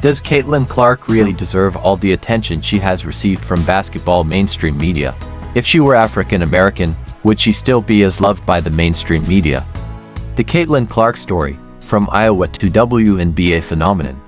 Does Caitlin Clark really deserve all the attention she has received from basketball mainstream media? If she were African American, would she still be as loved by the mainstream media? The Caitlin Clark story, from Iowa to WNBA phenomenon.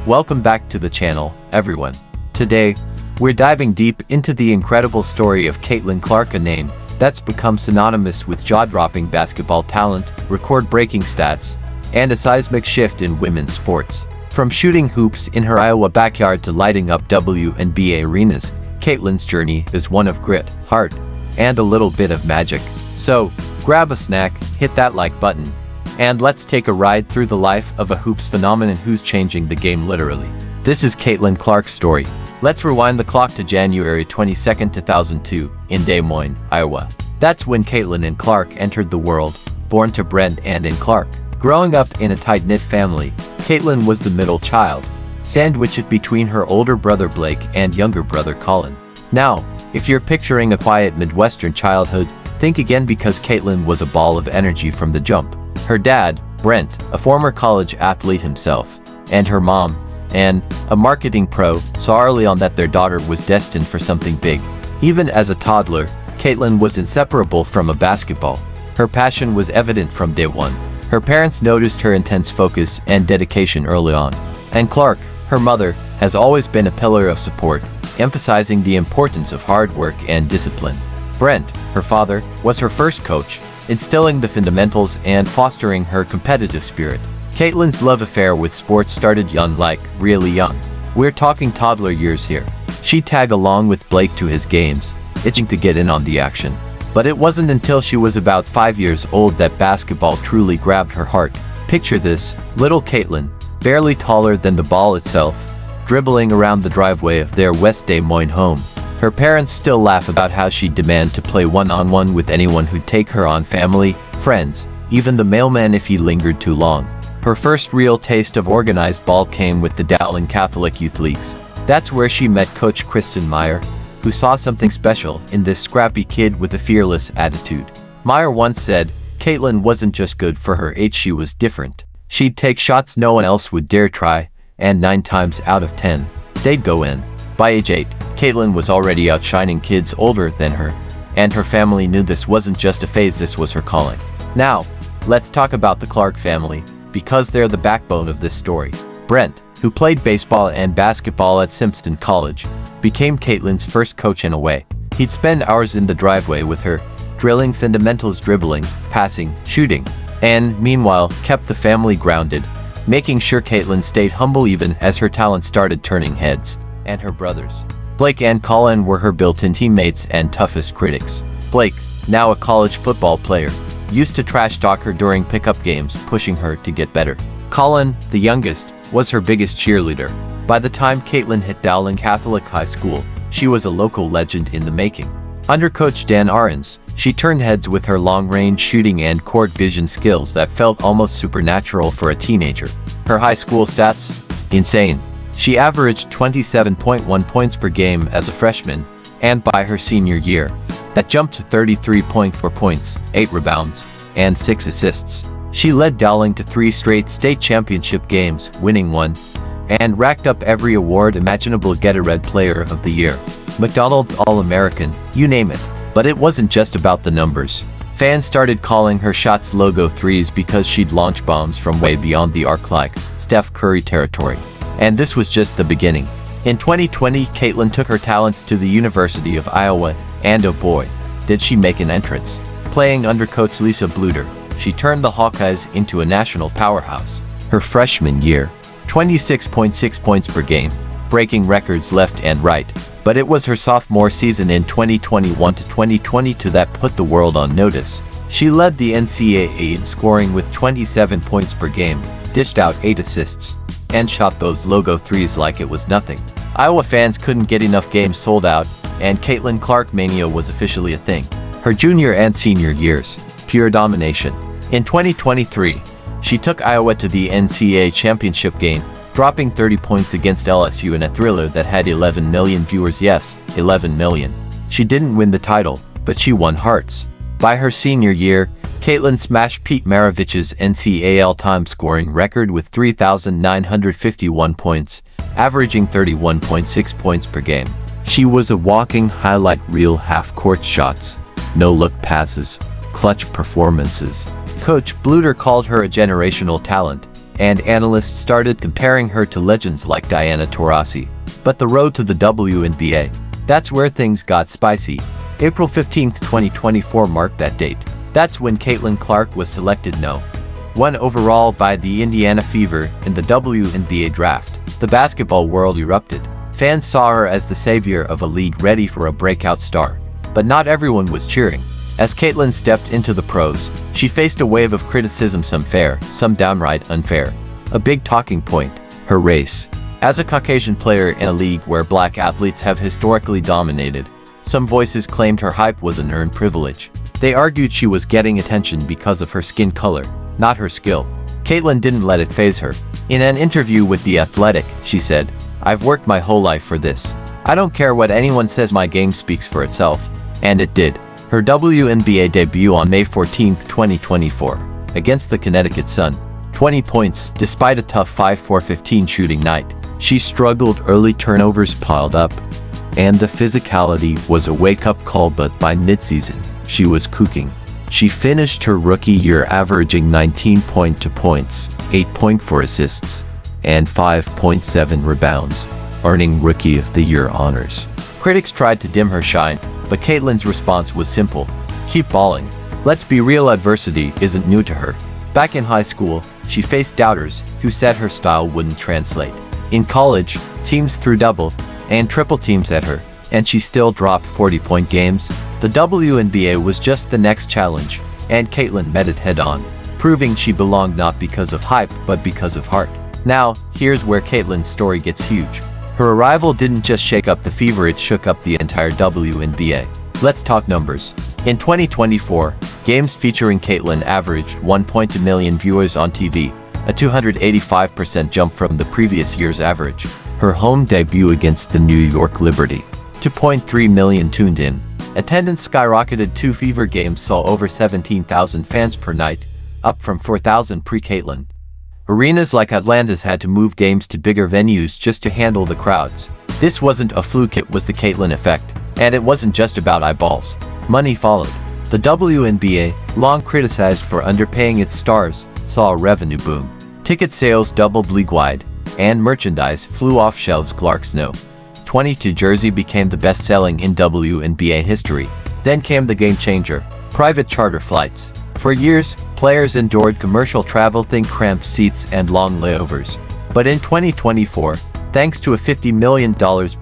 Welcome back to the channel, everyone. Today, we're diving deep into the incredible story of Caitlin Clark, a name that's become synonymous with jaw-dropping basketball talent, record-breaking stats, and a seismic shift in women's sports. From shooting hoops in her Iowa backyard to lighting up WNBA arenas, Caitlin's journey is one of grit, heart, and a little bit of magic. So, grab a snack, hit that like button, and let's take a ride through the life of a hoops phenomenon who's changing the game literally. This is Caitlin Clark's story. Let's rewind the clock to January 22, 2002, in Des Moines, Iowa. That's when Caitlin Clark entered the world, born to Brent and Clark. Growing up in a tight-knit family, Caitlin was the middle child, sandwiched between her older brother Blake and younger brother Colin. Now, if you're picturing a quiet Midwestern childhood, think again, because Caitlin was a ball of energy from the jump. Her dad, Brent, a former college athlete himself, and her mom, Anne, a marketing pro, saw early on that their daughter was destined for something big. Even as a toddler, Caitlin was inseparable from a basketball. Her passion was evident from day one. Her parents noticed her intense focus and dedication early on. And Clark, her mother, has always been a pillar of support, emphasizing the importance of hard work and discipline. Brent, her father, was her first coach, instilling the fundamentals and fostering her competitive spirit. Caitlin's love affair with sports started young, like really young. We're talking toddler years here. She'd tag along with Blake to his games, itching to get in on the action. But it wasn't until she was about 5 years old that basketball truly grabbed her heart. Picture this, little Caitlin, barely taller than the ball itself, dribbling around the driveway of their West Des Moines home. Her parents still laugh about how she'd demand to play one-on-one with anyone who'd take her on, family, friends, even the mailman if he lingered too long. Her first real taste of organized ball came with the Dowling Catholic youth leagues. That's where she met Coach Kristen Meyer, who saw something special in this scrappy kid with a fearless attitude. Meyer once said, Caitlin wasn't just good for her age, she was different. She'd take shots no one else would dare try, and 9 times out of 10, they'd go in. By age 8, Caitlin was already outshining kids older than her, and her family knew this wasn't just a phase, this was her calling. Now, let's talk about the Clark family, because they're the backbone of this story. Brent, who played baseball and basketball at Simpson College, became Caitlin's first coach in a way. He'd spend hours in the driveway with her, drilling fundamentals, dribbling, passing, shooting, and, meanwhile, kept the family grounded, making sure Caitlin stayed humble even as her talent started turning heads. And her brothers, Blake and Colin, were her built-in teammates and toughest critics. Blake, now a college football player, used to trash talk her during pickup games, pushing her to get better. Colin, the youngest, was her biggest cheerleader. By the time Caitlin hit Dowling Catholic High School, she was a local legend in the making. Under Coach Dan Ahrens, she turned heads with her long-range shooting and court vision skills that felt almost supernatural for a teenager. Her high school stats? Insane. She averaged 27.1 points per game as a freshman, and by her senior year, that jumped to 33.4 points, 8 rebounds, and 6 assists. She led Dowling to 3 straight state championship games, winning 1, and racked up every award imaginable: Gatorade Player of the Year, McDonald's All-American, you name it. But it wasn't just about the numbers. Fans started calling her shots logo threes because she'd launch bombs from way beyond the arc, like Steph Curry territory. And this was just the beginning. In 2020, Caitlin took her talents to the University of Iowa, and oh boy, did she make an entrance. Playing under Coach Lisa Bluder, she turned the Hawkeyes into a national powerhouse. Her freshman year, 26.6 points per game, breaking records left and right. But it was her sophomore season in 2021 to 2022 that put the world on notice. She led the NCAA in scoring with 27 points per game, dished out 8 assists, and shot those logo threes like it was nothing. Iowa fans couldn't get enough games sold out, and Caitlin Clark mania was officially a thing. Her junior and senior years, pure domination. In 2023, she took Iowa to the NCAA championship game, dropping 30 points against LSU in a thriller that had 11 million viewers. Yes, 11 million. She didn't win the title, but she won hearts. By her senior year, Caitlin smashed Pete Maravich's NCAA time-scoring record with 3,951 points, averaging 31.6 points per game. She was a walking highlight reel: half-court shots, no-look passes, clutch performances. Coach Bluter called her a generational talent, and analysts started comparing her to legends like Diana Taurasi. But the road to the WNBA, that's where things got spicy. April 15, 2024 marked that date. That's when Caitlin Clark was selected No. 1 overall by the Indiana Fever in the WNBA draft. The basketball world erupted. Fans saw her as the savior of a league ready for a breakout star. But not everyone was cheering. As Caitlin stepped into the pros, she faced a wave of criticism, some fair, some downright unfair. A big talking point: her race. As a Caucasian player in a league where black athletes have historically dominated, some voices claimed her hype was an earned privilege. They argued she was getting attention because of her skin color, not her skill. Caitlin didn't let it faze her. In an interview with The Athletic, she said, "I've worked my whole life for this. I don't care what anyone says, my game speaks for itself." And it did. Her WNBA debut on May 14, 2024, against the Connecticut Sun. 20 points, despite a tough 5-4-15 shooting night. She struggled, early turnovers piled up, and the physicality was a wake-up call, but by midseason, she was cooking. She finished her rookie year averaging 19.2 points, 8.4 assists, and 5.7 rebounds, earning Rookie of the Year honors. Critics tried to dim her shine, but Caitlin's response was simple: keep balling. Let's be real, adversity isn't new to her. Back in high school, she faced doubters who said her style wouldn't translate. In college, teams threw double and triple teams at her, and she still dropped 40-point games. The WNBA was just the next challenge, and Caitlin met it head-on, proving she belonged not because of hype, but because of heart. Now, here's where Caitlin's story gets huge. Her arrival didn't just shake up the Fever, it shook up the entire WNBA. Let's talk numbers. In 2024, games featuring Caitlin averaged 1.2 million viewers on TV, a 285% jump from the previous year's average. Her home debut against the New York Liberty, 2.3 million tuned in. Attendance skyrocketed. 2 Fever games saw over 17,000 fans per night, up from 4,000 pre-Caitlin. Arenas like Atlanta's had to move games to bigger venues just to handle the crowds. This wasn't a fluke, it was the Caitlin effect. And it wasn't just about eyeballs. Money followed. The WNBA, long criticized for underpaying its stars, saw a revenue boom. Ticket sales doubled league-wide, and merchandise flew off shelves. Clark's No. 22 jersey became the best-selling in WNBA history. Then came the game changer: private charter flights. For years, players endured commercial travel, think cramped seats and long layovers. But in 2024, thanks to a $50 million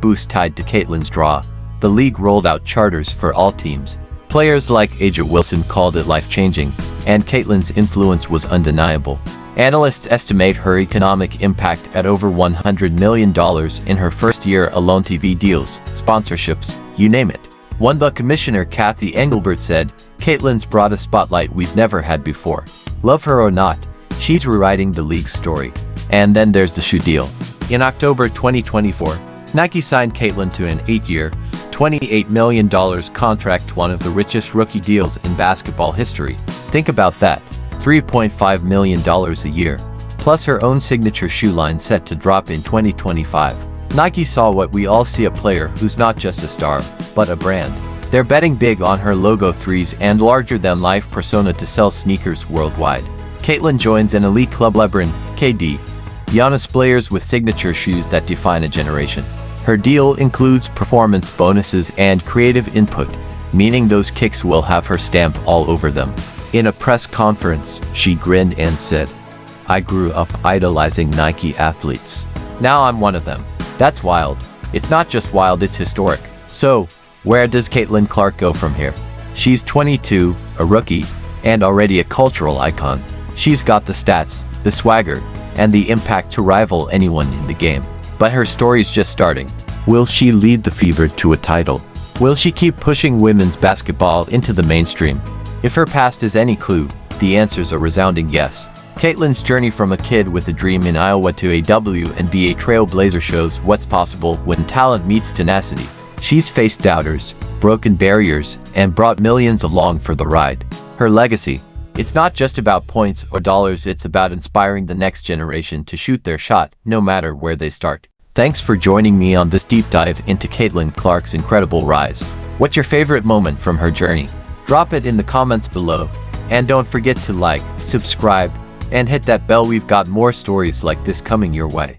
boost tied to Caitlin's draw, the league rolled out charters for all teams. Players like Aja Wilson called it life-changing, and Caitlin's influence was undeniable. Analysts estimate her economic impact at over $100 million in her first year alone. TV deals, sponsorships, you name it. One the commissioner, Kathy Engelbert, said, "Caitlin's brought a spotlight we've never had before. Love her or not, she's rewriting the league's story." And then there's the shoe deal. In October 2024, Nike signed Caitlin to an 8-year, $28 million contract, one of the richest rookie deals in basketball history. Think about that, $3.5 million a year, plus her own signature shoe line set to drop in 2025. Nike saw what we all see: a player who's not just a star, but a brand. They're betting big on her logo, threes, and larger-than-life persona to sell sneakers worldwide. Caitlin joins an elite club: LeBron, KD, Giannis, players with signature shoes that define a generation. Her deal includes performance bonuses and creative input, meaning those kicks will have her stamp all over them. In a press conference, she grinned and said, "I grew up idolizing Nike athletes. Now I'm one of them." That's wild. It's not just wild, it's historic. So, where does Caitlin Clark go from here? She's 22, a rookie, and already a cultural icon. She's got the stats, the swagger, and the impact to rival anyone in the game. But her story's just starting. Will she lead the Fever to a title? Will she keep pushing women's basketball into the mainstream? If her past is any clue, the answer's a resounding yes. Caitlin's journey from a kid with a dream in Iowa to a WNBA trailblazer shows what's possible when talent meets tenacity. She's faced doubters, broken barriers, and brought millions along for the ride. Her legacy: It's not just about points or dollars, it's about inspiring the next generation to shoot their shot, no matter where they start. Thanks for joining me on this deep dive into Caitlin Clark's incredible rise. What's your favorite moment from her journey? Drop it in the comments below. And don't forget to like, subscribe, and hit that bell. We've got more stories like this coming your way.